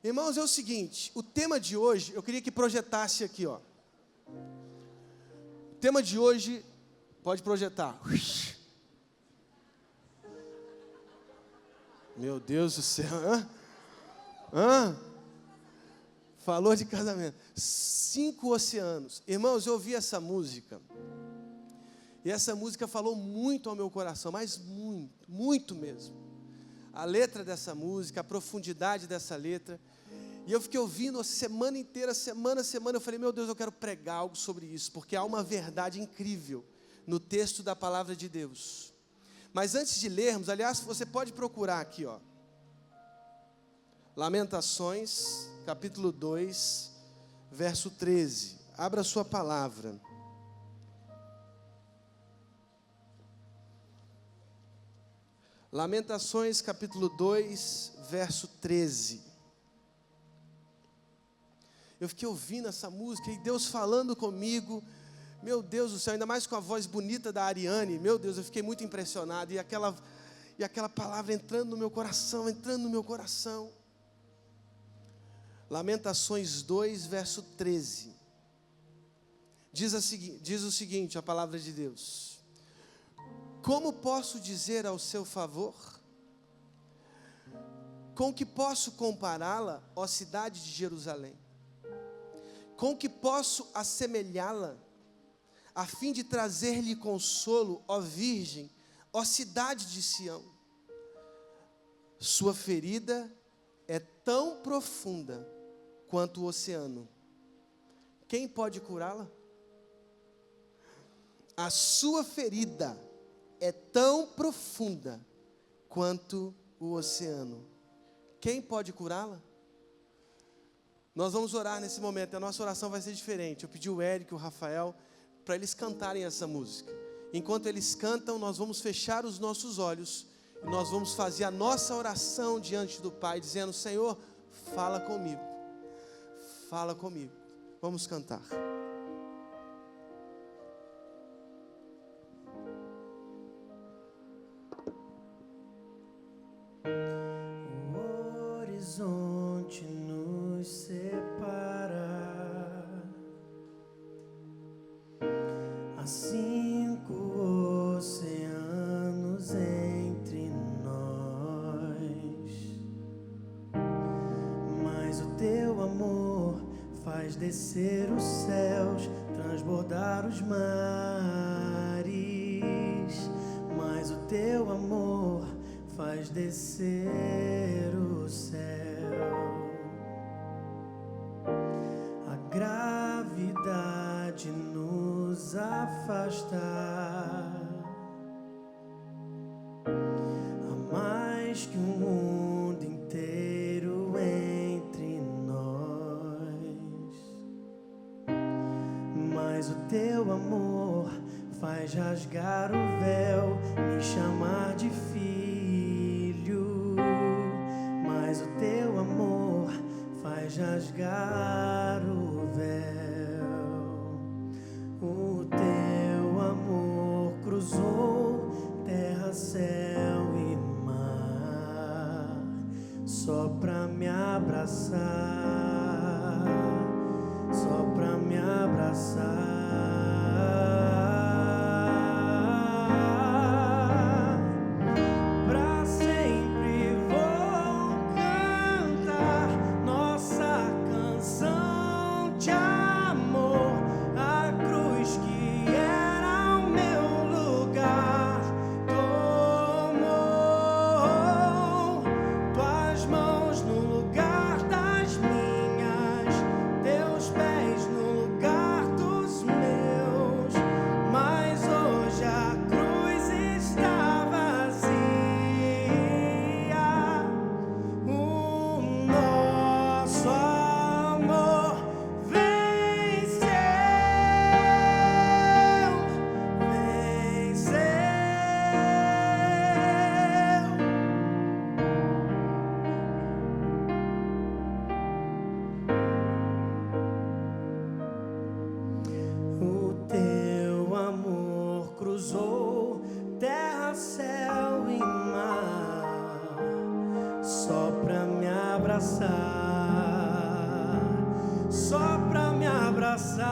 Irmãos, é o seguinte, o tema de hoje, eu queria que projetasse aqui, ó. O tema de hoje, pode projetar. Meu Deus do céu. Falou de casamento. 5 oceanos. Irmãos, eu ouvi essa música. E essa música falou muito ao meu coração, mas muito, muito mesmo. A letra dessa música, a profundidade dessa letra. E eu fiquei ouvindo a semana inteira, semana a semana. Eu falei, meu Deus, eu quero pregar algo sobre isso, porque há uma verdade incrível no texto da palavra de Deus. Mas antes de lermos, aliás, você pode procurar aqui, ó. Lamentações, capítulo 2, verso 13. Abra a sua palavra. Lamentações, capítulo 2, verso 13. Eu fiquei ouvindo essa música e Deus falando comigo. Meu Deus do céu, ainda mais com a voz bonita da Ariane. Meu Deus, eu fiquei muito impressionado. E aquela palavra entrando no meu coração, entrando no meu coração. Lamentações 2, verso 13. Diz o seguinte, a palavra de Deus. Como posso dizer ao seu favor? Com que posso compará-la, ó cidade de Jerusalém? Com que posso assemelhá-la, a fim de trazer-lhe consolo, ó virgem, ó cidade de Sião? Sua ferida é tão profunda quanto o oceano. Quem pode curá-la? A sua ferida é tão profunda quanto o oceano. Quem pode curá-la? Nós vamos orar nesse momento. A nossa oração vai ser diferente. Eu pedi o Eric e o Rafael para eles cantarem essa música. Enquanto eles cantam, nós vamos fechar os nossos olhos e nós vamos fazer a nossa oração diante do Pai, dizendo: Senhor, fala comigo. Fala comigo. Vamos cantar. O horizonte nos separa, há 5 oceanos entre nós, mas o teu amor faz descer os céus, transbordar os mares, mas o teu amor faz descer o céu. A gravidade nos afasta, há mais que um mundo inteiro entre nós, mas o teu amor faz rasgar o véu, me chamar de filho, mas o teu amor faz rasgar o véu. O teu amor cruzou terra, céu e mar, só pra me abraçar, só pra me abraçar. Pés no lugar dos abraçar.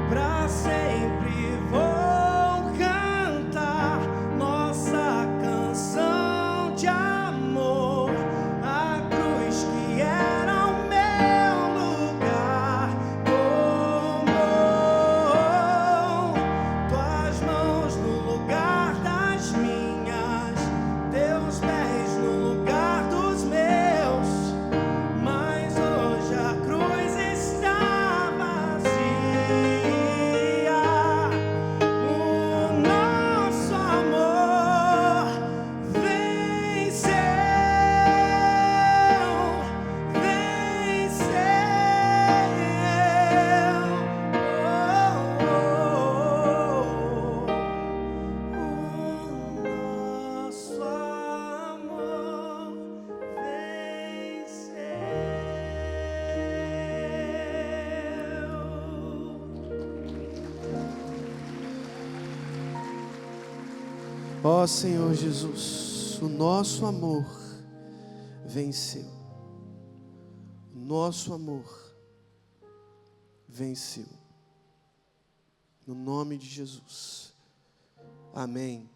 Pra sempre vou cantar nossa canção de amor. A cruz que era o meu lugar tomou. Tuas mãos no lugar das minhas, teus pés no lugar dos meus. Mas hoje a cruz está vazia. O nosso amor venceu, o nosso amor venceu. Ó Senhor Jesus, o nosso amor venceu. O nosso amor venceu. No nome de Jesus. Amém.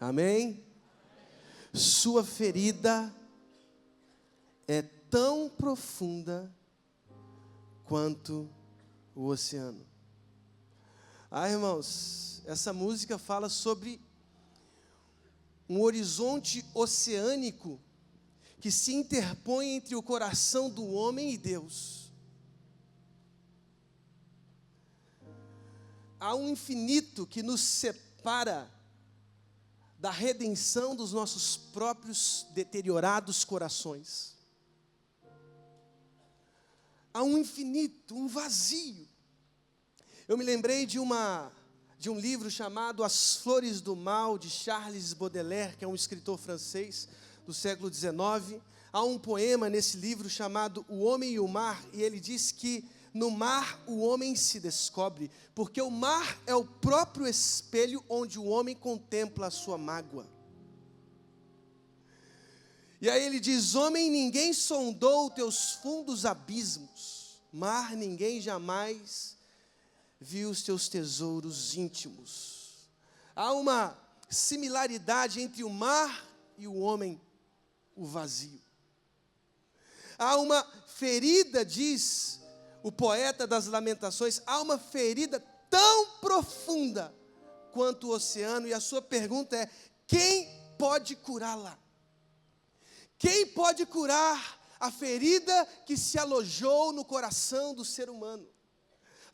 Amém? Sua ferida é tão profunda quanto o oceano. Irmãos, essa música fala sobre um horizonte oceânico que se interpõe entre o coração do homem e Deus. Há um infinito que nos separa da redenção dos nossos próprios deteriorados corações. Há um infinito, um vazio. Eu me lembrei de um livro chamado As Flores do Mal, de Charles Baudelaire, que é um escritor francês do século XIX. Há um poema nesse livro chamado O Homem e o Mar, e ele diz que no mar o homem se descobre, porque o mar é o próprio espelho onde o homem contempla a sua mágoa. E aí ele diz: homem, ninguém sondou teus fundos abismos, mar, ninguém jamais viu os teus tesouros íntimos. Há uma similaridade entre o mar e o homem, o vazio. Há uma ferida, diz o poeta das Lamentações, há uma ferida tão profunda quanto o oceano, e a sua pergunta é: quem pode curá-la? Quem pode curar a ferida que se alojou no coração do ser humano?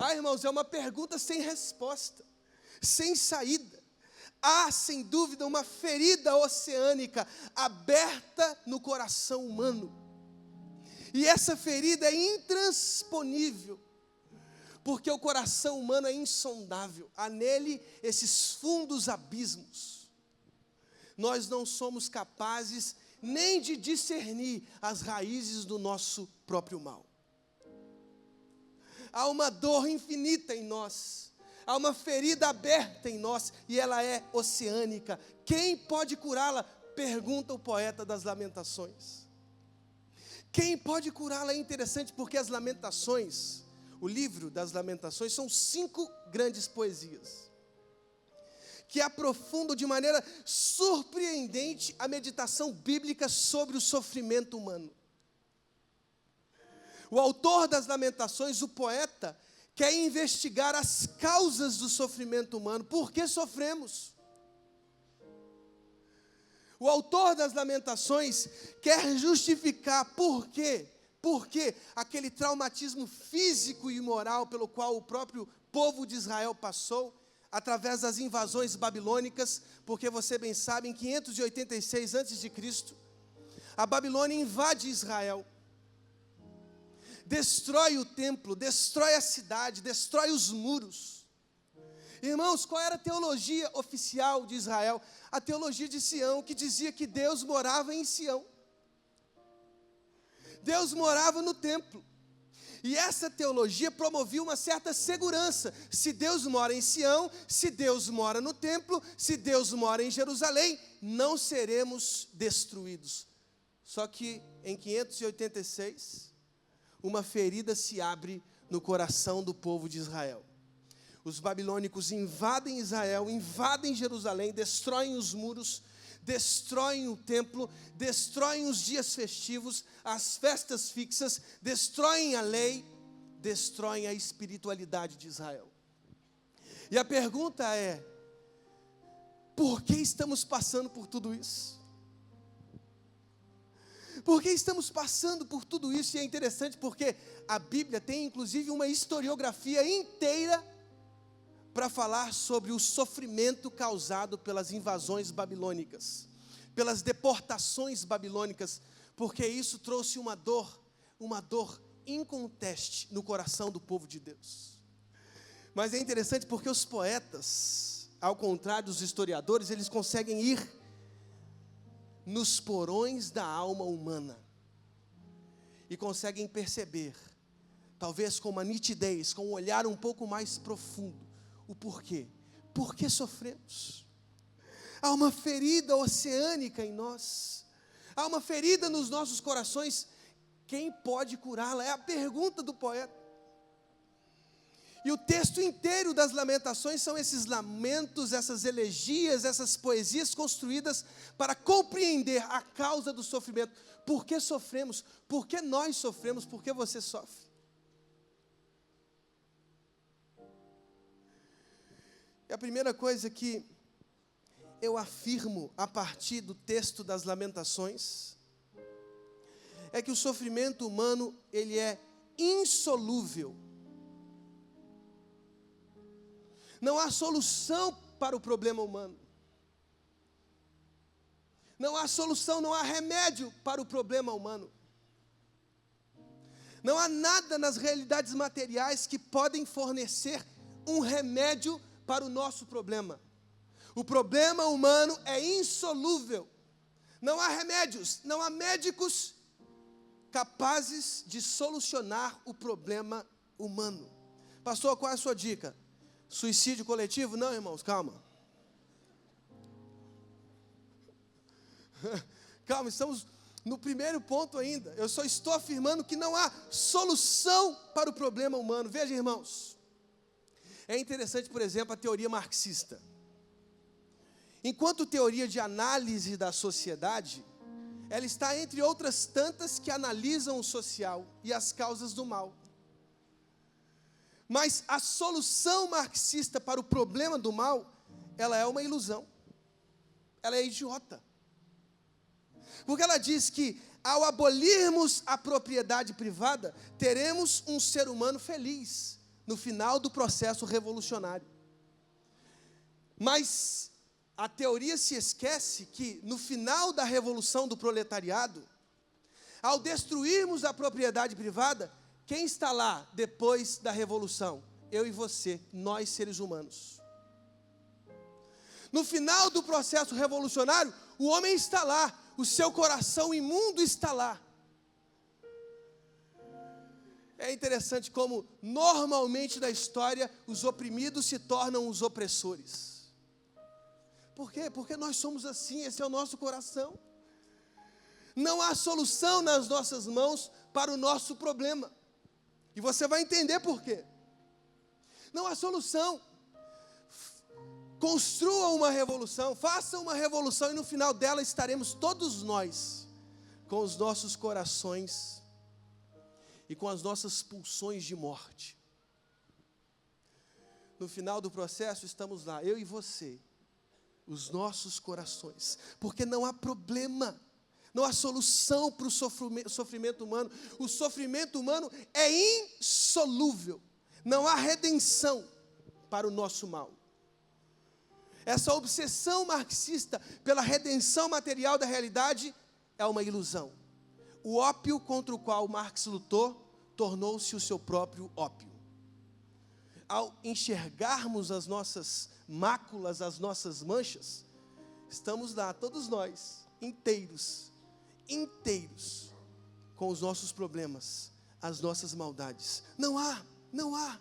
Irmãos, é uma pergunta sem resposta, sem saída. Há, sem dúvida, uma ferida oceânica aberta no coração humano. E essa ferida é intransponível, porque o coração humano é insondável. Há nele esses fundos abismos. Nós não somos capazes nem de discernir as raízes do nosso próprio mal. Há uma dor infinita em nós, há uma ferida aberta em nós, e ela é oceânica. Quem pode curá-la? Pergunta o poeta das Lamentações. Quem pode curá-la? É interessante porque as Lamentações, o livro das Lamentações, são 5 grandes poesias que aprofundam de maneira surpreendente a meditação bíblica sobre o sofrimento humano. O autor das Lamentações, o poeta, quer investigar as causas do sofrimento humano. Por que sofremos? O autor das Lamentações quer justificar por quê? Porque aquele traumatismo físico e moral pelo qual o próprio povo de Israel passou, através das invasões babilônicas, porque você bem sabe, em 586 a.C., a Babilônia invade Israel, destrói o templo, destrói a cidade, destrói os muros. Irmãos, qual era a teologia oficial de Israel? A teologia de Sião, que dizia que Deus morava em Sião. Deus morava no templo. E essa teologia promovia uma certa segurança. Se Deus mora em Sião, se Deus mora no templo, se Deus mora em Jerusalém, não seremos destruídos. Só que em 586, uma ferida se abre no coração do povo de Israel. Os babilônicos invadem Israel, invadem Jerusalém, destroem os muros, destroem o templo, destroem os dias festivos, as festas fixas, destroem a lei, destroem a espiritualidade de Israel. E a pergunta é: por que estamos passando por tudo isso? Por que estamos passando por tudo isso? E é interessante porque a Bíblia tem inclusive uma historiografia inteira para falar sobre o sofrimento causado pelas invasões babilônicas, pelas deportações babilônicas, porque isso trouxe uma dor inconteste no coração do povo de Deus. Mas é interessante porque os poetas, ao contrário dos historiadores, eles conseguem ir nos porões da alma humana e conseguem perceber, talvez com uma nitidez, com um olhar um pouco mais profundo, o porquê. Por que sofremos? Há uma ferida oceânica em nós, há uma ferida nos nossos corações. Quem pode curá-la? É a pergunta do poeta. E o texto inteiro das Lamentações são esses lamentos, essas elegias, essas poesias construídas para compreender a causa do sofrimento. Por que sofremos? Por que nós sofremos? Por que você sofre? E a primeira coisa que eu afirmo a partir do texto das Lamentações é que o sofrimento humano, ele é insolúvel. Não há solução para o problema humano. Não há solução, não há remédio para o problema humano. Não há nada nas realidades materiais que podem fornecer um remédio para o nosso problema. O problema humano é insolúvel. Não há remédios, não há médicos capazes de solucionar o problema humano. Pastor, qual é a sua dica? Suicídio coletivo? Não, irmãos, calma. Calma, estamos no primeiro ponto ainda. Eu só estou afirmando que não há solução para o problema humano. Veja, irmãos, é interessante, por exemplo, a teoria marxista. Enquanto teoria de análise da sociedade, ela está entre outras tantas que analisam o social e as causas do mal. Mas a solução marxista para o problema do mal, ela é uma ilusão. Ela é idiota. Porque ela diz que ao abolirmos a propriedade privada, teremos um ser humano feliz no final do processo revolucionário. Mas a teoria se esquece que no final da revolução do proletariado, ao destruirmos a propriedade privada, quem está lá depois da revolução? Eu e você, nós seres humanos. No final do processo revolucionário, o homem está lá, o seu coração imundo está lá. É interessante como, normalmente na história, os oprimidos se tornam os opressores. Por quê? Porque nós somos assim, esse é o nosso coração. Não há solução nas nossas mãos para o nosso problema. E você vai entender por quê. Não há solução. Construa uma revolução, faça uma revolução e no final dela estaremos todos nós com os nossos corações e com as nossas pulsões de morte. No final do processo estamos lá, eu e você, os nossos corações, porque não há problema, não há solução para o sofrimento humano. O sofrimento humano é insolúvel, não há redenção para o nosso mal. Essa obsessão marxista pela redenção material da realidade é uma ilusão. O ópio contra o qual Marx lutou tornou-se o seu próprio ópio. Ao enxergarmos as nossas máculas, as nossas manchas, estamos lá, todos nós, inteiros, com os nossos problemas, as nossas maldades. Não há.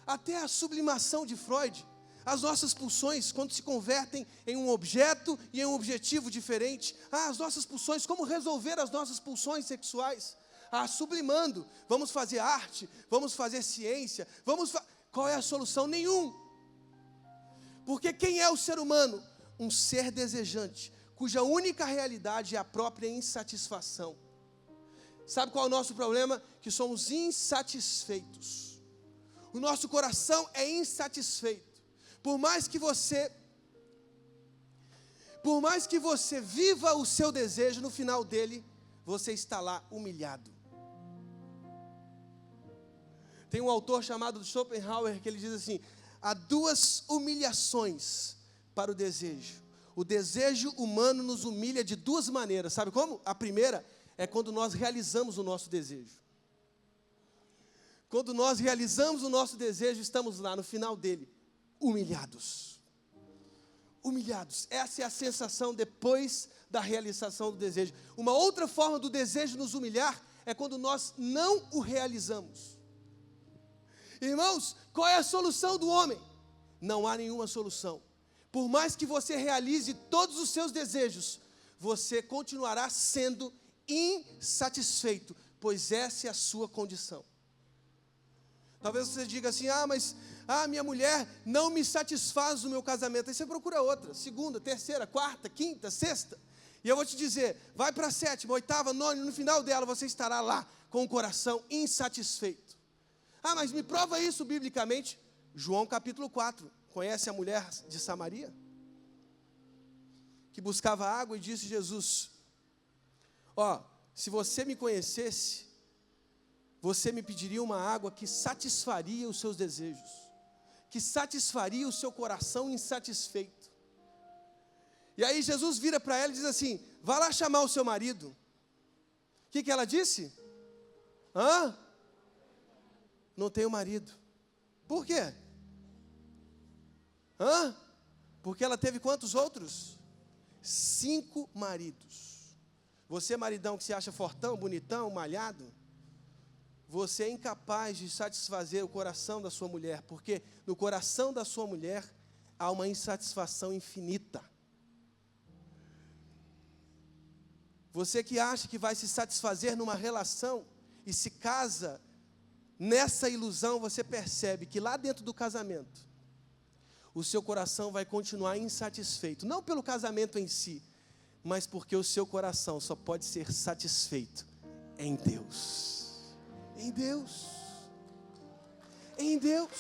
Até a sublimação de Freud, As nossas pulsões, quando se convertem em um objeto e em um objetivo diferente. As nossas pulsões, como resolver as nossas pulsões sexuais? Sublimando. Vamos fazer arte, vamos fazer ciência, qual é a solução? Nenhum. Porque quem é o ser humano? Um ser desejante, cuja única realidade é a própria insatisfação. Sabe qual é o nosso problema? Que somos insatisfeitos. O nosso coração é insatisfeito. Por mais que você viva o seu desejo, no final dele, você está lá humilhado. Tem um autor chamado Schopenhauer que ele diz assim: há duas humilhações para o desejo. O desejo humano nos humilha de duas maneiras. Sabe como? A primeira é quando nós realizamos o nosso desejo. Quando nós realizamos o nosso desejo, estamos lá no final dele, humilhados. Humilhados. Essa é a sensação depois da realização do desejo. Uma outra forma do desejo nos humilhar é quando nós não o realizamos. Irmãos, qual é a solução do homem? Não há nenhuma solução. Por mais que você realize todos os seus desejos, você continuará sendo insatisfeito, pois essa é a sua condição. Talvez você diga assim: mas minha mulher não me satisfaz no meu casamento. Aí você procura outra, segunda, terceira, quarta, quinta, sexta. E eu vou te dizer, vai para a sétima, oitava, nona, e no final dela você estará lá com o coração insatisfeito. Mas me prova isso biblicamente. João capítulo 4, conhece a mulher de Samaria? Que buscava água e disse Jesus: se você me conhecesse, você me pediria uma água que satisfaria os seus desejos, que satisfaria o seu coração insatisfeito. E aí Jesus vira para ela e diz assim: vá lá chamar o seu marido. O que ela disse? Não tenho marido. Por quê? Porque ela teve quantos outros? 5 maridos. Você, maridão, que se acha fortão, bonitão, malhado, você é incapaz de satisfazer o coração da sua mulher, porque no coração da sua mulher há uma insatisfação infinita. Você que acha que vai se satisfazer numa relação e se casa nessa ilusão, você percebe que lá dentro do casamento, o seu coração vai continuar insatisfeito, não pelo casamento em si, mas porque o seu coração só pode ser satisfeito em Deus. Em Deus. Em Deus.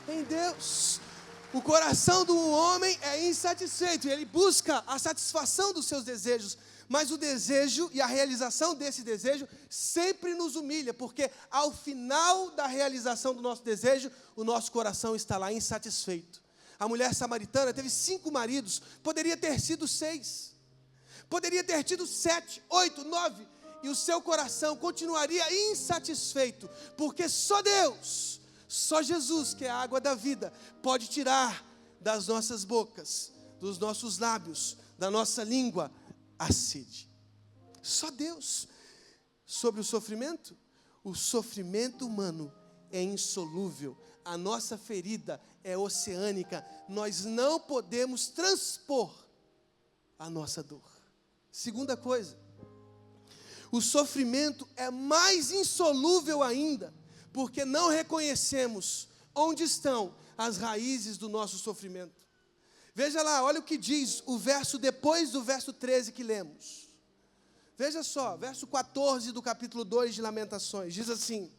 Em Deus. O coração do homem é insatisfeito, ele busca a satisfação dos seus desejos, mas o desejo e a realização desse desejo sempre nos humilha, porque ao final da realização do nosso desejo, o nosso coração está lá insatisfeito. A mulher samaritana teve 5 maridos, poderia ter sido 6, poderia ter tido 7, 8, 9, e o seu coração continuaria insatisfeito, porque só Deus, só Jesus, que é a água da vida, pode tirar das nossas bocas, dos nossos lábios, da nossa língua, a sede. Só Deus. Sobre o sofrimento humano é insolúvel, a nossa ferida é oceânica, nós não podemos transpor a nossa dor. Segunda coisa, o sofrimento é mais insolúvel ainda, porque não reconhecemos onde estão as raízes do nosso sofrimento. Veja lá, olha o que diz o verso depois do verso 13 que lemos. Veja só, verso 14 do capítulo 2 de Lamentações, diz assim: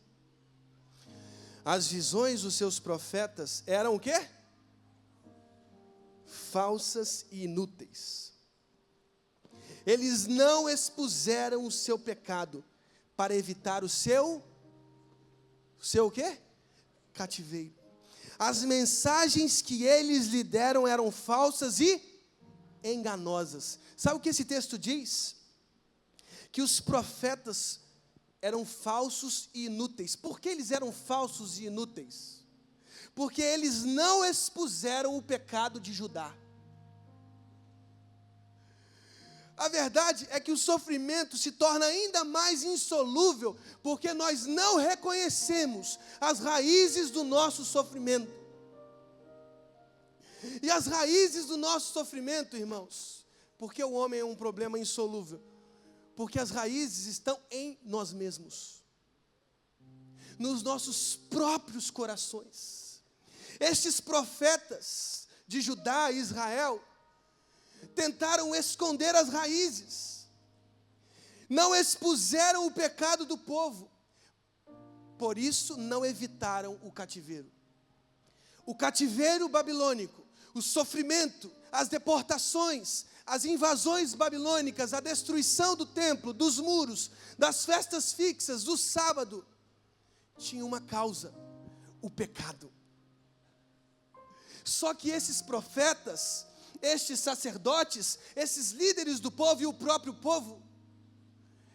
as visões dos seus profetas eram o quê? Falsas e inúteis. Eles não expuseram o seu pecado para evitar o seu o quê? Cativeiro. As mensagens que eles lhe deram eram falsas e enganosas. Sabe o que esse texto diz? Que os profetas eram falsos e inúteis. Por que eles eram falsos e inúteis? Porque eles não expuseram o pecado de Judá. A verdade é que o sofrimento se torna ainda mais insolúvel, porque nós não reconhecemos as raízes do nosso sofrimento. E as raízes do nosso sofrimento, irmãos, porque o homem é um problema insolúvel? Porque as raízes estão em nós mesmos, nos nossos próprios corações. Estes profetas de Judá e Israel tentaram esconder as raízes, não expuseram o pecado do povo, por isso não evitaram o cativeiro. O cativeiro babilônico, o sofrimento, as deportações, as invasões babilônicas, a destruição do templo, dos muros, das festas fixas, do sábado, tinha uma causa: o pecado. Só que esses profetas, estes sacerdotes, esses líderes do povo e o próprio povo,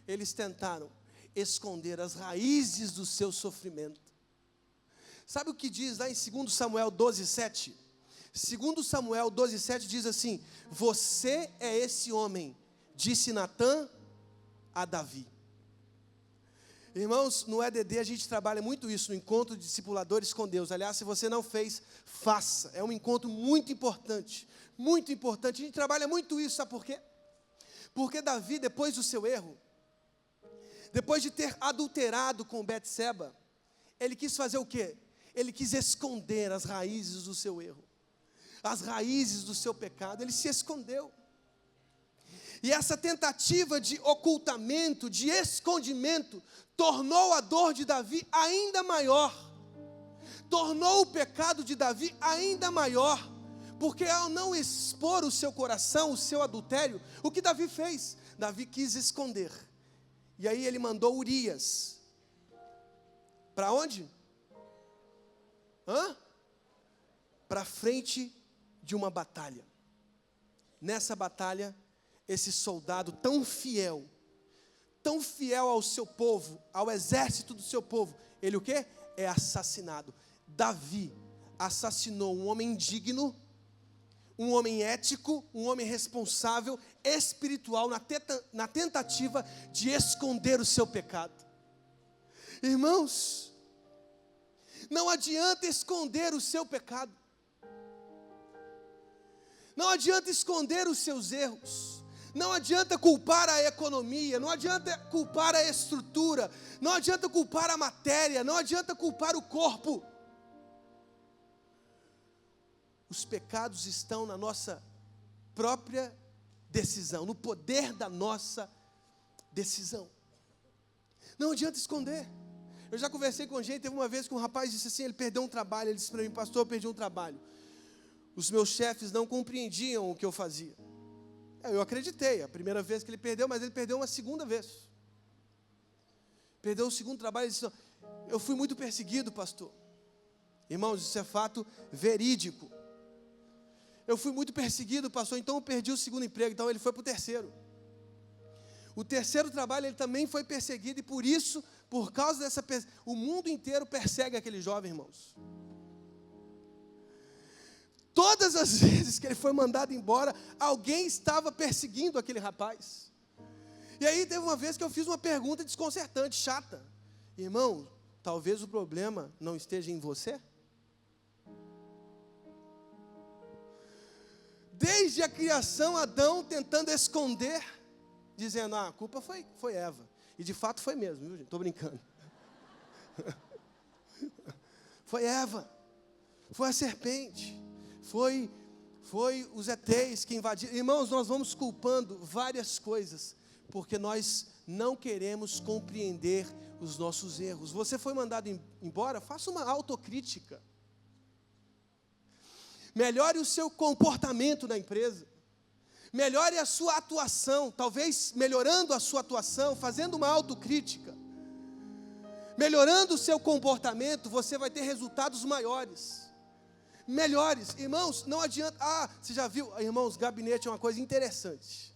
eles tentaram esconder as raízes do seu sofrimento. Sabe o que diz lá em 2 Samuel 12:7? 2 Samuel 12:7 diz assim: você é esse homem, disse Natã a Davi. Irmãos, no EDD a gente trabalha muito isso, no encontro de discipuladores com Deus. Aliás, se você não fez, faça. É um encontro muito importante, muito importante. A gente trabalha muito isso, sabe por quê? Porque Davi, depois do seu erro, depois de ter adulterado com Betseba, ele quis fazer o quê? Ele quis esconder as raízes do seu erro, as raízes do seu pecado. Ele se escondeu. E essa tentativa de ocultamento, de escondimento, tornou a dor de Davi ainda maior, tornou o pecado de Davi ainda maior, porque ao não expor o seu coração, o seu adultério, o que Davi fez? Davi quis esconder, e aí ele mandou Urias, para onde? Para frente de uma batalha. Nessa batalha, esse soldado tão fiel ao seu povo, ao exército do seu povo, ele o quê? É assassinado. Davi assassinou um homem digno, um homem ético, um homem responsável, espiritual, na tentativa de esconder o seu pecado. Irmãos, não adianta esconder o seu pecado, não adianta esconder os seus erros, não adianta culpar a economia, não adianta culpar a estrutura, não adianta culpar a matéria, não adianta culpar o corpo. Os pecados estão na nossa própria decisão, no poder da nossa decisão. Não adianta esconder. Eu já conversei com gente, teve uma vez que um rapaz disse assim, ele perdeu um trabalho, ele disse para mim: pastor, eu perdi um trabalho. Os meus chefes não compreendiam o que eu fazia. Eu acreditei, a primeira vez que ele perdeu, mas ele perdeu uma segunda vez. Perdeu o segundo trabalho, ele disse: eu fui muito perseguido, pastor. Irmãos, isso é fato verídico. Eu fui muito perseguido, pastor, então eu perdi o segundo emprego, então ele foi para o terceiro. O terceiro trabalho ele também foi perseguido, e por isso, por causa dessa o mundo inteiro persegue aquele jovem, irmãos. Todas as vezes que ele foi mandado embora, alguém estava perseguindo aquele rapaz. E aí teve uma vez que eu fiz uma pergunta desconcertante, chata: irmão, talvez o problema não esteja em você? Desde a criação, Adão tentando esconder, dizendo: a culpa foi Eva. E de fato foi mesmo, viu, gente? Estou brincando. Foi Eva, foi a serpente, foi os ETs que invadiram. Irmãos, nós vamos culpando várias coisas, porque nós não queremos compreender os nossos erros. Você foi mandado embora? Faça uma autocrítica. Melhore o seu comportamento na empresa. Melhore a sua atuação. Talvez melhorando a sua atuação, fazendo uma autocrítica, melhorando o seu comportamento, você vai ter resultados maiores, melhores. Irmãos, não adianta. Você já viu, irmãos, gabinete é uma coisa interessante.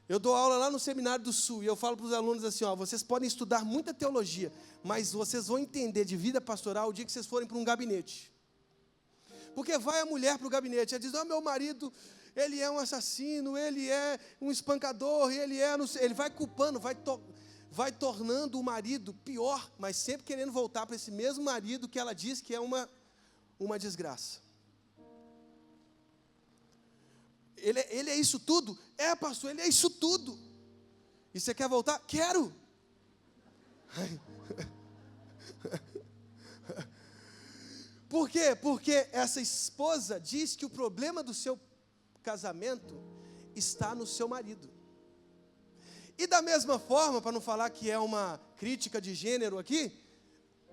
Eu dou aula lá no Seminário do Sul, e eu falo para os alunos assim: vocês podem estudar muita teologia, mas vocês vão entender de vida pastoral o dia que vocês forem para um gabinete. Porque vai a mulher para o gabinete, ela diz: meu marido, ele é um assassino, ele é um espancador, ele vai culpando, vai tornando o marido pior, mas sempre querendo voltar para esse mesmo marido que ela diz que é uma desgraça. Ele é isso tudo? É, pastor, ele é isso tudo. E você quer voltar? Quero. Por quê? Porque essa esposa diz que o problema do seu casamento está no seu marido. E da mesma forma, para não falar que é uma crítica de gênero aqui,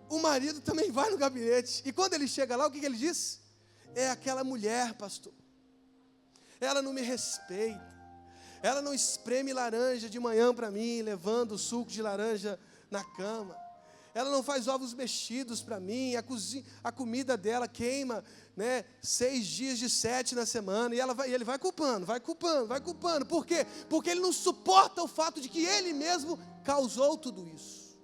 o marido também vai no gabinete. E quando ele chega lá, o que ele diz? É aquela mulher, pastor. Ela não me respeita. Ela não espreme laranja de manhã para mim, levando o suco de laranja na cama. Ela não faz ovos mexidos para mim. A comida dela queima, 6 dias de 7 na semana. E ele vai culpando. Por quê? Porque ele não suporta o fato de que ele mesmo causou tudo isso.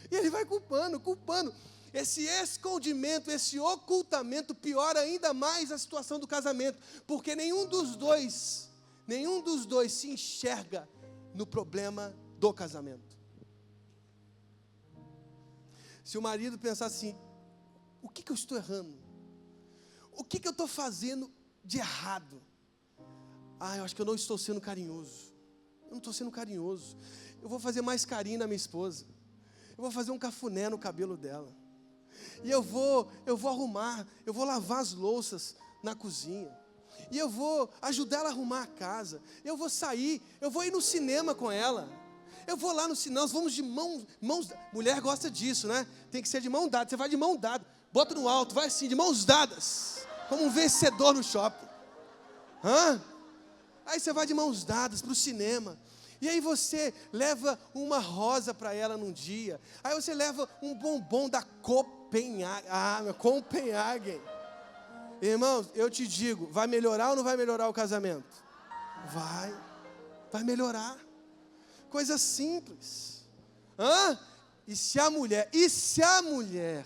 E ele vai culpando. Esse escondimento, esse ocultamento piora ainda mais a situação do casamento, porque nenhum dos dois se enxerga no problema do casamento. Se o marido pensar assim, o que eu estou errando? O que eu estou fazendo de errado? Eu acho que eu não estou sendo carinhoso. Eu não estou sendo carinhoso. Eu vou fazer mais carinho na minha esposa. Eu vou fazer um cafuné no cabelo dela. E eu vou arrumar, eu vou lavar as louças na cozinha. E eu vou ajudar ela a arrumar a casa. Eu vou sair, eu vou ir no cinema com ela. Eu vou lá no cinema, nós vamos de mãos. Mulher gosta disso, né? Tem que ser de mão dada. Você vai de mão dada, bota no alto, vai assim, de mãos dadas, como um vencedor no shopping. Aí você vai de mãos dadas para o cinema. E aí você leva uma rosa para ela num dia. Aí você leva um bombom da Copenhagen. Irmãos, eu te digo, vai melhorar ou não vai melhorar o casamento? Vai melhorar. Coisa simples. E se a mulher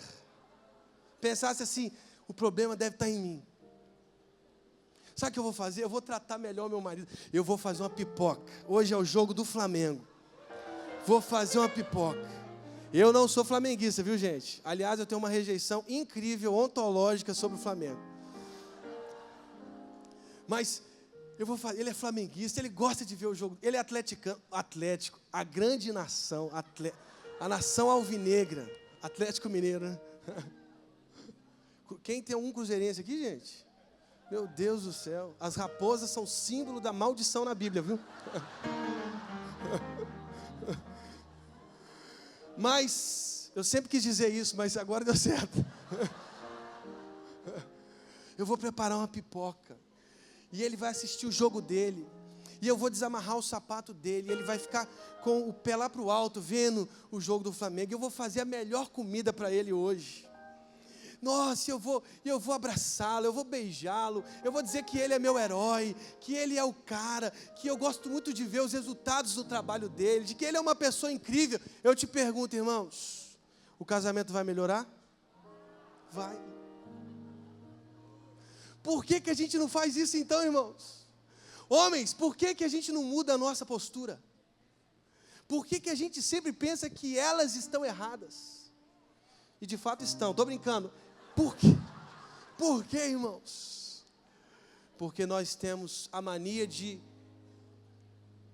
pensasse assim, o problema deve estar em mim. Sabe o que eu vou fazer? Eu vou tratar melhor o meu marido. Eu vou fazer uma pipoca. Hoje é o jogo do Flamengo. Vou fazer uma pipoca. Eu não sou flamenguista, viu, gente? Aliás, eu tenho uma rejeição incrível, ontológica sobre o Flamengo. Mas eu vou fazer. Ele é flamenguista, ele gosta de ver o jogo. Ele é atlético, a grande nação, a nação alvinegra, Atlético Mineiro, né? Quem tem um cruzeirense aqui, gente? Meu Deus do céu, as raposas são símbolo da maldição na Bíblia, viu? Mas, eu sempre quis dizer isso, mas agora deu certo. Eu vou preparar uma pipoca, e ele vai assistir o jogo dele, e eu vou desamarrar o sapato dele, e ele vai ficar com o pé lá para o alto, vendo o jogo do Flamengo, e eu vou fazer a melhor comida para ele hoje. Nossa, eu vou abraçá-lo, eu vou beijá-lo, eu vou dizer que ele é meu herói, que ele é o cara, que eu gosto muito de ver os resultados do trabalho dele, de que ele é uma pessoa incrível. Eu te pergunto, irmãos, o casamento vai melhorar? Vai. Por que a gente não faz isso então, irmãos? Homens, por que a gente não muda a nossa postura? Por que a gente sempre pensa que elas estão erradas? E de fato estão, estou brincando. Por quê? Por quê, irmãos? Porque nós temos a mania de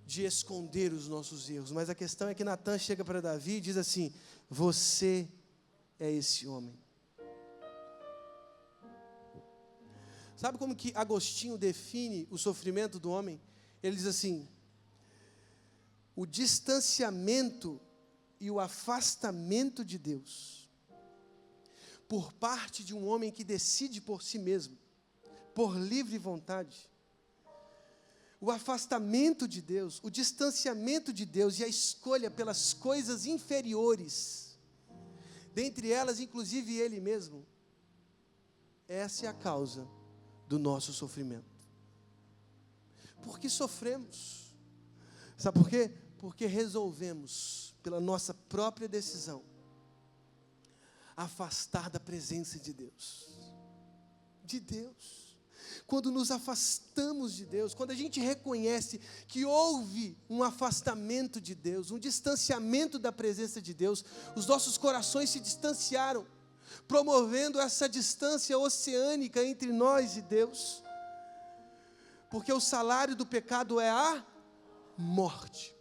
esconder os nossos erros. Mas a questão é que Natan chega para Davi e diz assim: você é esse homem. Sabe como que Agostinho define o sofrimento do homem? Ele diz assim: o distanciamento e o afastamento de Deus por parte de um homem que decide por si mesmo, por livre vontade. O afastamento de Deus, o distanciamento de Deus e a escolha pelas coisas inferiores, dentre elas inclusive Ele mesmo, essa é a causa do nosso sofrimento. Por que sofremos? Sabe por quê? Porque resolvemos, pela nossa própria decisão, afastar da presença de Deus. De Deus. Quando nos afastamos de Deus, quando a gente reconhece que houve um afastamento de Deus, um distanciamento da presença de Deus, os nossos corações se distanciaram. promovendo essa distância oceânica entre nós e Deus. Porque o salário do pecado é a morte,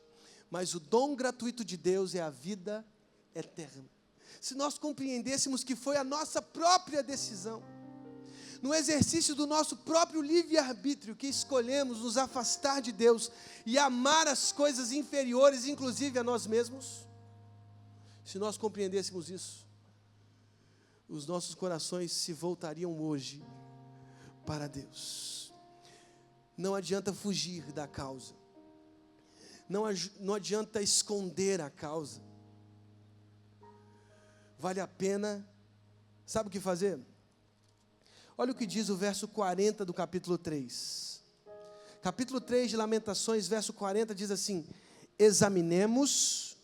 mas o dom gratuito de Deus é a vida eterna. Se nós compreendêssemos que foi a nossa própria decisão, no exercício do nosso próprio livre-arbítrio, que escolhemos nos afastar de Deus e amar as coisas inferiores, inclusive a nós mesmos, se nós compreendêssemos isso, os nossos corações se voltariam hoje para Deus. Não adianta fugir da causa, não adianta esconder a causa, vale a pena, sabe o que fazer? Olha o que diz o verso 40 do capítulo 3. Capítulo 3 de Lamentações, verso 40, diz assim: examinemos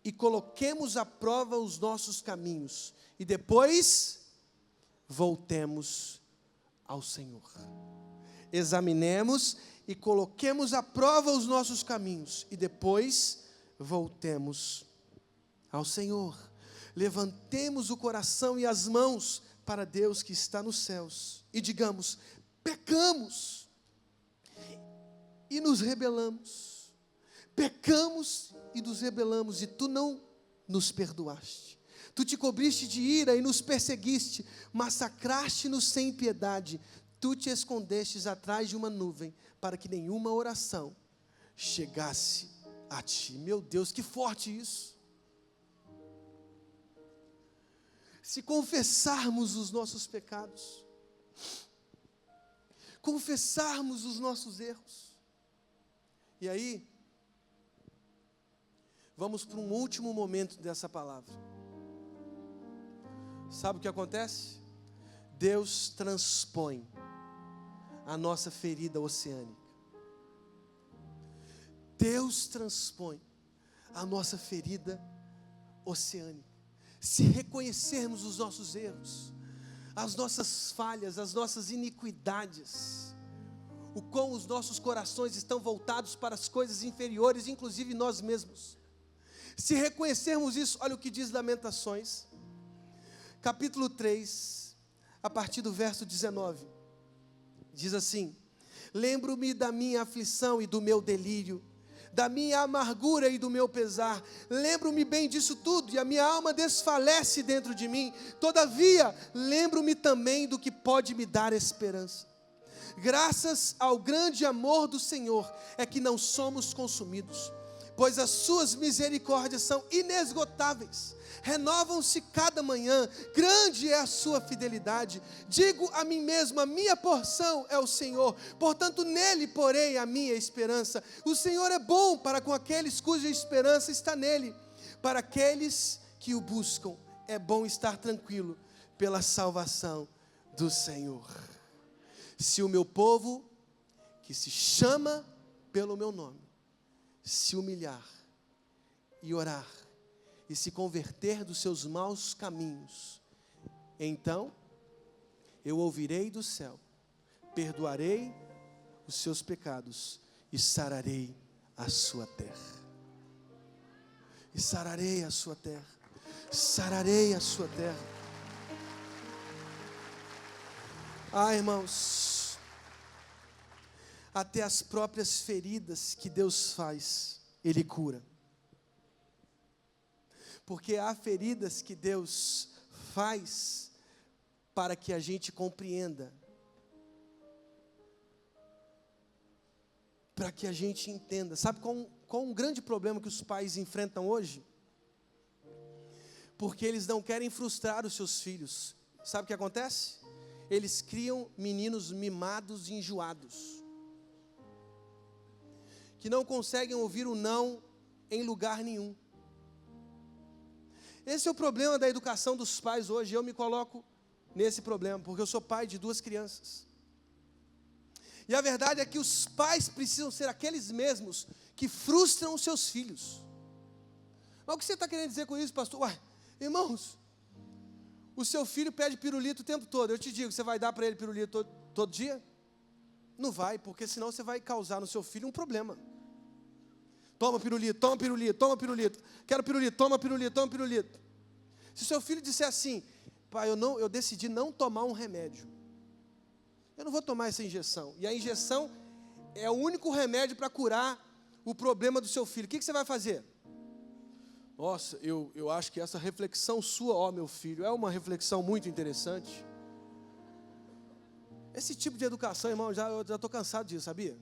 e coloquemos à prova os nossos caminhos, e depois voltemos ao Senhor. Examinemos e coloquemos à prova os nossos caminhos, e depois voltemos ao Senhor. Levantemos o coração e as mãos para Deus que está nos céus, e digamos: pecamos e nos rebelamos, pecamos e nos rebelamos, e tu não nos perdoaste. Tu te cobriste de ira e nos perseguiste, massacraste-nos sem piedade. Tu te escondestes atrás de uma nuvem, para que nenhuma oração chegasse a ti. Meu Deus, que forte isso! Se confessarmos os nossos pecados, confessarmos os nossos erros, e aí, vamos para um último momento dessa palavra. Sabe o que acontece? Deus transpõe a nossa ferida oceânica. Deus transpõe a nossa ferida oceânica. Se reconhecermos os nossos erros, as nossas falhas, as nossas iniquidades, o quão os nossos corações estão voltados para as coisas inferiores, inclusive nós mesmos. Se reconhecermos isso, olha o que diz Lamentações, capítulo 3, a partir do verso 19, diz assim: lembro-me da minha aflição e do meu delírio, da minha amargura e do meu pesar, lembro-me bem disso tudo, e a minha alma desfalece dentro de mim. Todavia, lembro-me também do que pode me dar esperança. Graças ao grande amor do Senhor, é que não somos consumidos, pois as suas misericórdias são inesgotáveis, renovam-se cada manhã, grande é a sua fidelidade. Digo a mim mesmo: a minha porção é o Senhor, portanto nele porei a minha esperança. O Senhor é bom para com aqueles cuja esperança está nele, para aqueles que o buscam é bom estar tranquilo pela salvação do Senhor. Se o meu povo, que se chama pelo meu nome, se humilhar e orar, e se converter dos seus maus caminhos, então eu ouvirei do céu, perdoarei os seus pecados e sararei a sua terra. E sararei a sua terra. Sararei a sua terra. Ah, irmãos, até as próprias feridas que Deus faz, Ele cura. Porque há feridas que Deus faz para que a gente compreenda, para que a gente entenda. Sabe qual um grande problema que os pais enfrentam hoje? Porque eles não querem frustrar os seus filhos. Sabe o que acontece? Eles criam meninos mimados e enjoados, que não conseguem ouvir o não em lugar nenhum. Esse é o problema da educação dos pais hoje. Eu me coloco nesse problema, porque eu sou pai de 2 crianças. E a verdade é que os pais precisam ser aqueles mesmos que frustram os seus filhos. Mas o que você está querendo dizer com isso, pastor? Ué, irmãos, o seu filho pede pirulito o tempo todo. Eu te digo, você vai dar para ele pirulito todo dia? Não vai, porque senão você vai causar no seu filho um problema. Toma pirulito, toma pirulito, toma pirulito. Quero pirulito, toma pirulito, toma pirulito. Se seu filho disser assim: pai, eu decidi não tomar um remédio. Eu não vou tomar essa injeção. E a injeção é o único remédio para curar o problema do seu filho. O que você vai fazer? Nossa, eu acho que essa reflexão sua, meu filho, é uma reflexão muito interessante. Esse tipo de educação, irmão, eu já estou cansado disso, sabia?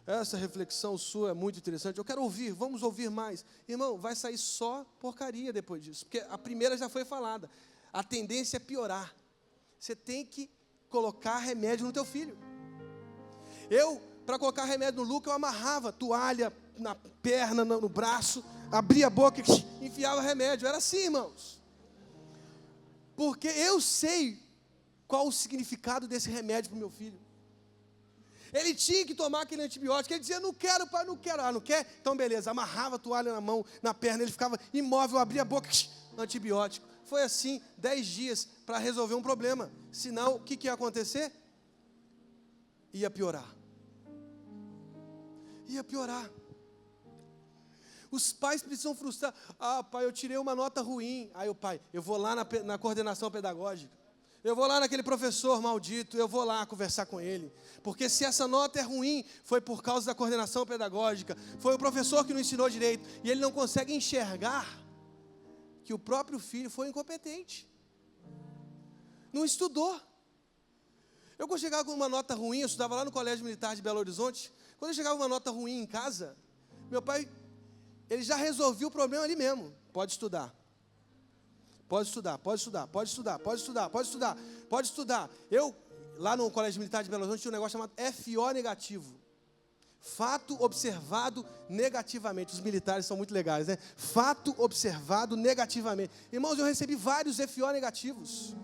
Essa reflexão sua é muito interessante. Eu quero ouvir, vamos ouvir mais. Irmão, vai sair só porcaria depois disso. Porque a primeira já foi falada. A tendência é piorar. Você tem que colocar remédio no teu filho. Para colocar remédio no Luca, eu amarrava toalha na perna, no braço, abria a boca e enfiava remédio. Era assim, irmãos. Porque eu sei qual o significado desse remédio para o meu filho. Ele tinha que tomar aquele antibiótico. Ele dizia, não quero, pai, não quero. Ah, não quer? Então, beleza. Amarrava a toalha na mão, na perna. Ele ficava imóvel, abria a boca, antibiótico. Foi assim, 10 dias para resolver um problema. Senão, o que ia acontecer? Ia piorar. Ia piorar. Os pais precisam frustrar. Ah, pai, eu tirei uma nota ruim. Aí o pai, eu vou lá na coordenação pedagógica. Eu vou lá naquele professor maldito, eu vou lá conversar com ele. Porque se essa nota é ruim, foi por causa da coordenação pedagógica. Foi o professor que não ensinou direito. E ele não consegue enxergar que o próprio filho foi incompetente. Não estudou. Eu quando chegava com uma nota ruim, eu estudava lá no Colégio Militar de Belo Horizonte. Quando eu chegava com uma nota ruim em casa, meu pai, ele já resolvia o problema ali mesmo. Pode estudar. Pode estudar, pode estudar, pode estudar, pode estudar, pode estudar, pode estudar. Eu, lá no Colégio Militar de Belo Horizonte, tinha um negócio chamado FO negativo. Fato observado negativamente. Os militares são muito legais, né? Fato observado negativamente. Irmãos, eu recebi vários FO negativos.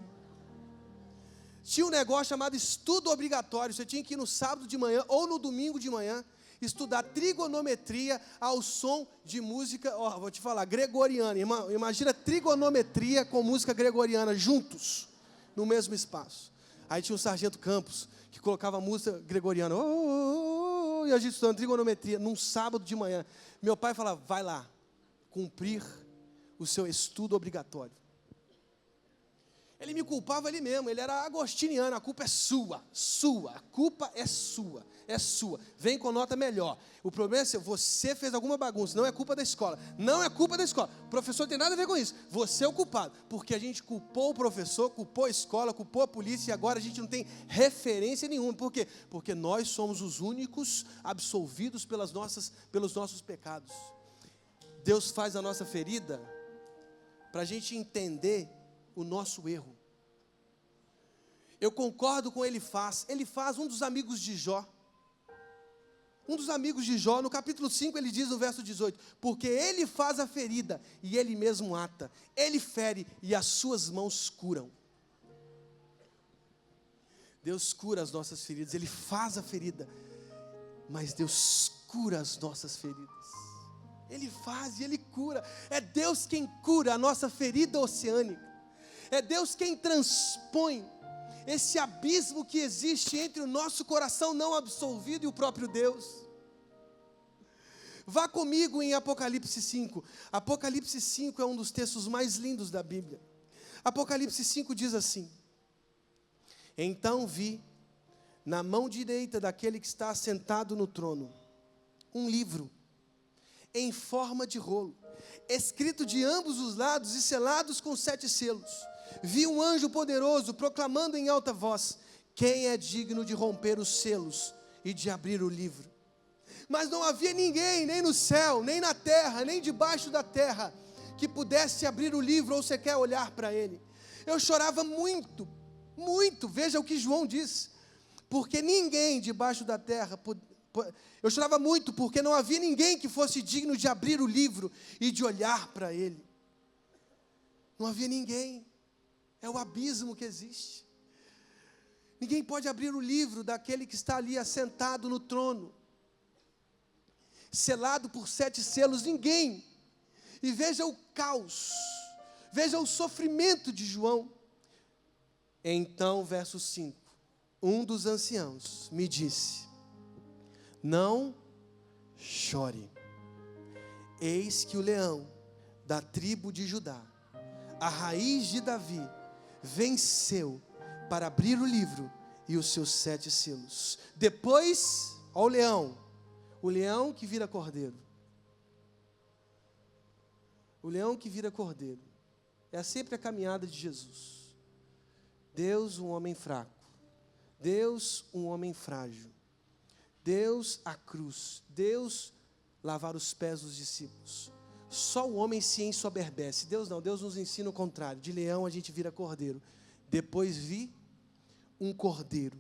Tinha um negócio chamado estudo obrigatório. Você tinha que ir no sábado de manhã ou no domingo de manhã estudar trigonometria ao som de música, vou te falar, gregoriana. Irmão, imagina trigonometria com música gregoriana juntos, no mesmo espaço. Aí tinha o Sargento Campos, que colocava música gregoriana, e a gente estudando trigonometria, num sábado de manhã. Meu pai falava, vai lá, cumprir o seu estudo obrigatório. Ele me culpava ali mesmo, ele era agostiniano, a culpa é sua, a culpa é sua, vem com nota melhor. O problema é se você fez alguma bagunça, não é culpa da escola, o professor não tem nada a ver com isso, você é o culpado, porque a gente culpou o professor, culpou a escola, culpou a polícia, e agora a gente não tem referência nenhuma. Por quê? Porque nós somos os únicos absolvidos pelos nossos pecados. Deus faz a nossa ferida para a gente entender o nosso erro. Eu concordo com Elifaz, um dos amigos de Jó. Um dos amigos de Jó, no capítulo 5, ele diz no verso 18, porque ele faz a ferida e ele mesmo ata, ele fere e as suas mãos curam. Deus cura as nossas feridas, ele faz a ferida, mas Deus cura as nossas feridas. Ele faz e ele cura. É Deus quem cura a nossa ferida oceânica. É Deus quem transpõe esse abismo que existe entre o nosso coração não absolvido e o próprio Deus. Vá comigo em Apocalipse 5. Apocalipse 5 é um dos textos mais lindos da Bíblia. Apocalipse 5 diz assim: então vi, na mão direita daquele que está assentado no trono, um livro, em forma de rolo, escrito de ambos os lados e selados com 7 selos. Vi um anjo poderoso proclamando em alta voz: quem é digno de romper os selos e de abrir o livro? Mas não havia ninguém, nem no céu, nem na terra, nem debaixo da terra, que pudesse abrir o livro ou sequer olhar para ele. Eu chorava muito, muito, veja o que João diz, porque ninguém debaixo da terra, eu chorava muito porque não havia ninguém que fosse digno de abrir o livro e de olhar para ele. Não havia ninguém. É o abismo que existe. Ninguém pode abrir o livro daquele que está ali assentado no trono, selado por 7 selos, ninguém. E veja o caos, veja o sofrimento de João. Então, verso 5, um dos anciãos me disse: não chore, eis que o leão da tribo de Judá, a raiz de Davi, venceu para abrir o livro e os seus 7 selos. Depois, olha o leão que vira cordeiro. O leão que vira cordeiro. É sempre a caminhada de Jesus. Deus, um homem fraco. Deus, um homem frágil. Deus, a cruz. Deus, lavar os pés dos discípulos. Só o homem se ensoberbece. Deus não, Deus nos ensina o contrário. De leão a gente vira cordeiro. Depois vi um cordeiro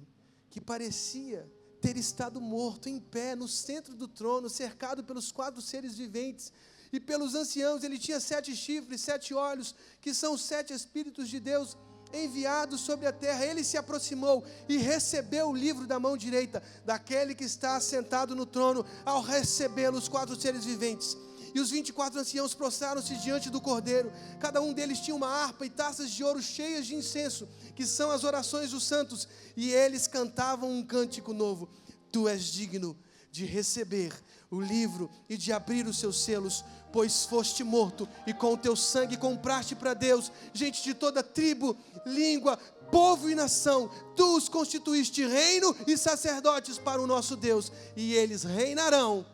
que parecia ter estado morto em pé no centro do trono, cercado pelos 4 seres viventes e pelos anciãos. Ele tinha 7 chifres, 7 olhos, que são os 7 Espíritos de Deus enviados sobre a terra. Ele se aproximou e recebeu o livro da mão direita daquele que está assentado no trono. Ao recebê-lo, os 4 seres viventes e os 24 anciãos prostraram-se diante do cordeiro. Cada um deles tinha uma harpa e taças de ouro cheias de incenso, que são as orações dos santos, e eles cantavam um cântico novo: Tu és digno de receber o livro e de abrir os seus selos, pois foste morto e com o teu sangue compraste para Deus gente de toda tribo, língua, povo e nação. Tu os constituíste reino e sacerdotes para o nosso Deus, e eles reinarão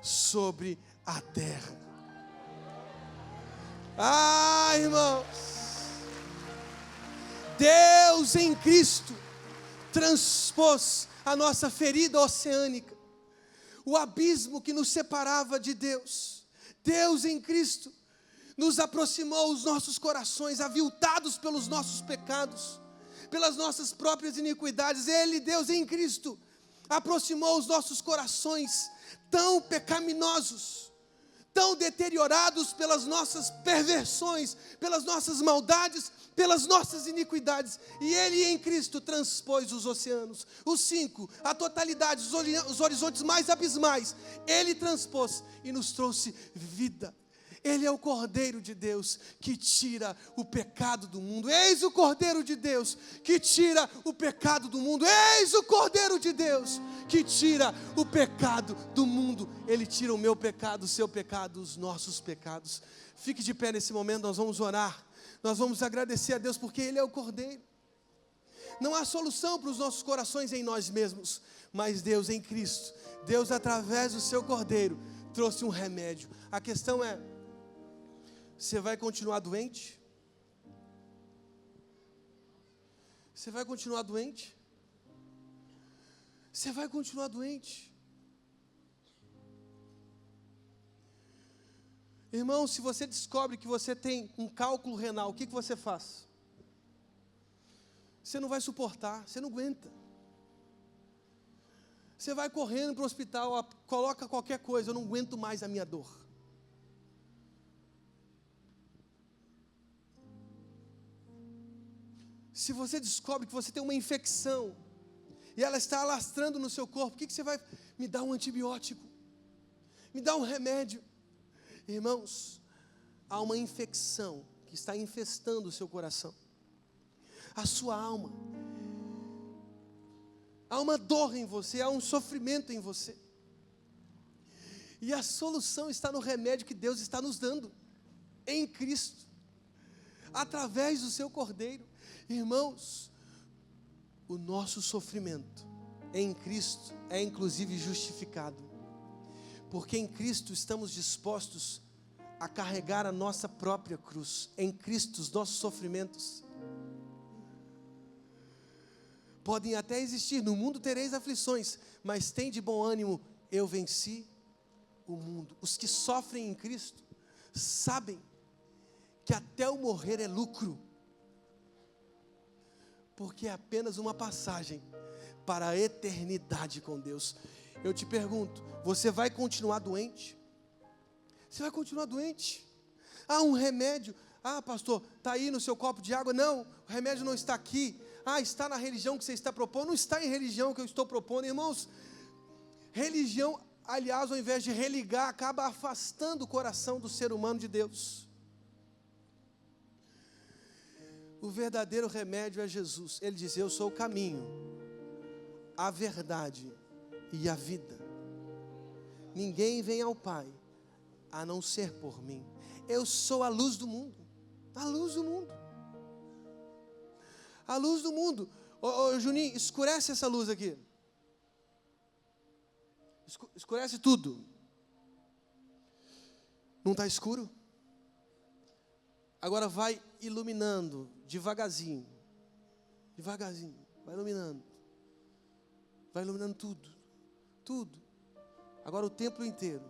sobre a terra. Irmãos, Deus em Cristo transpôs a nossa ferida oceânica, o abismo que nos separava de Deus. Deus em Cristo nos aproximou os nossos corações, aviltados pelos nossos pecados, pelas nossas próprias iniquidades. Ele, Deus em Cristo, aproximou os nossos corações tão pecaminosos, tão deteriorados pelas nossas perversões, pelas nossas maldades, pelas nossas iniquidades, e Ele em Cristo transpôs os oceanos, os 5, a totalidade, os horizontes mais abismais. Ele transpôs e nos trouxe vida. Ele é o Cordeiro de Deus que tira o pecado do mundo. Eis o Cordeiro de Deus que tira o pecado do mundo. Eis o Cordeiro de Deus que tira o pecado do mundo. Ele tira o meu pecado, o seu pecado, os nossos pecados. Fique de pé nesse momento, nós vamos orar. Nós vamos agradecer a Deus porque Ele é o Cordeiro. Não há solução para os nossos corações em nós mesmos, mas Deus em Cristo, Deus através do seu Cordeiro, trouxe um remédio. A questão é: você vai continuar doente? Você vai continuar doente? Você vai continuar doente? Irmão, se você descobre que você tem um cálculo renal, o que você faz? Você não vai suportar, você não aguenta. Você vai correndo para o hospital, coloca qualquer coisa: eu não aguento mais a minha dor. Se você descobre que você tem uma infecção e ela está alastrando no seu corpo, o que você vai? Me dá um antibiótico, me dá um remédio. Irmãos, há uma infecção que está infestando o seu coração, a sua alma. Há uma dor em você, há um sofrimento em você. E a solução está no remédio que Deus está nos dando, em Cristo, através do seu Cordeiro. Irmãos, o nosso sofrimento em Cristo é inclusive justificado, porque em Cristo estamos dispostos a carregar a nossa própria cruz. Em Cristo os nossos sofrimentos podem até existir. No mundo tereis aflições, mas tem de bom ânimo, eu venci o mundo. Os que sofrem em Cristo sabem que até o morrer é lucro, porque é apenas uma passagem para a eternidade com Deus. Eu te pergunto, você vai continuar doente? Você vai continuar doente? Um remédio. Pastor, está aí no seu copo de água. Não, o remédio não está aqui. Está na religião que você está propondo. Não está em religião que eu estou propondo. Irmãos, religião, aliás, ao invés de religar, acaba afastando o coração do ser humano de Deus. O verdadeiro remédio é Jesus. Ele diz: eu sou o caminho, a verdade e a vida. Ninguém vem ao Pai a não ser por mim. Eu sou a luz do mundo. A luz do mundo. A luz do mundo. Ô Juninho, escurece essa luz aqui. Escurece tudo. Não está escuro? Agora vai iluminando, devagarzinho. Devagarzinho, vai iluminando. Vai iluminando tudo. Tudo. Agora o templo inteiro.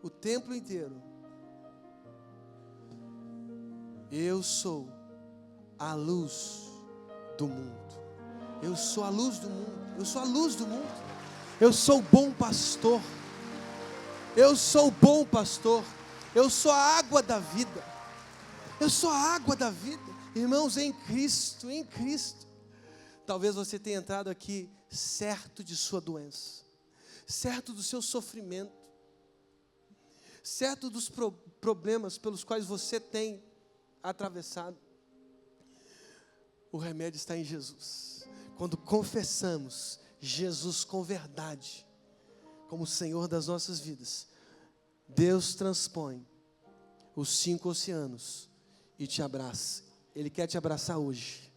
O templo inteiro. Eu sou a luz do mundo. Eu sou a luz do mundo. Eu sou a luz do mundo. Eu sou o bom pastor. Eu sou o bom pastor. Eu sou a água da vida. Eu sou a água da vida. Irmãos, em Cristo, em Cristo. Talvez você tenha entrado aqui certo de sua doença, certo do seu sofrimento, certo dos problemas pelos quais você tem atravessado. O remédio está em Jesus. Quando confessamos Jesus com verdade, como Senhor das nossas vidas, Deus transpõe os 5 oceanos e te abraça. Ele quer te abraçar hoje.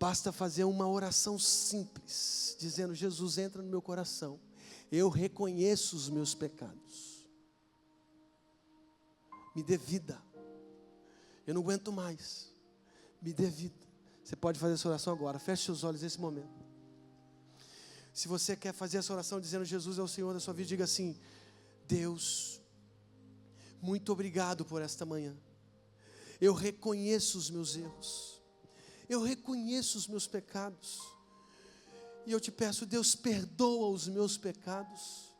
Basta fazer uma oração simples, dizendo: Jesus, entra no meu coração. Eu reconheço os meus pecados. Me dê vida. Eu não aguento mais. Me dê vida. Você pode fazer essa oração agora. Feche seus olhos nesse momento. Se você quer fazer essa oração dizendo: Jesus é o Senhor da sua vida, diga assim: Deus, muito obrigado por esta manhã. Eu reconheço os meus erros. Eu reconheço os meus pecados. E eu te peço, Deus, perdoa os meus pecados.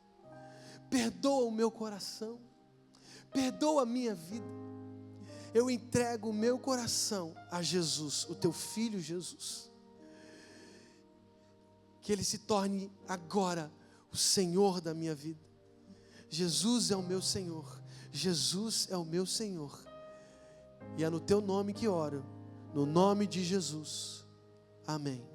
Perdoa o meu coração. Perdoa a minha vida. Eu entrego o meu coração a Jesus, o teu filho Jesus. Que ele se torne agora o Senhor da minha vida. Jesus é o meu Senhor. Jesus é o meu Senhor. E é no teu nome que oro. No nome de Jesus. Amém.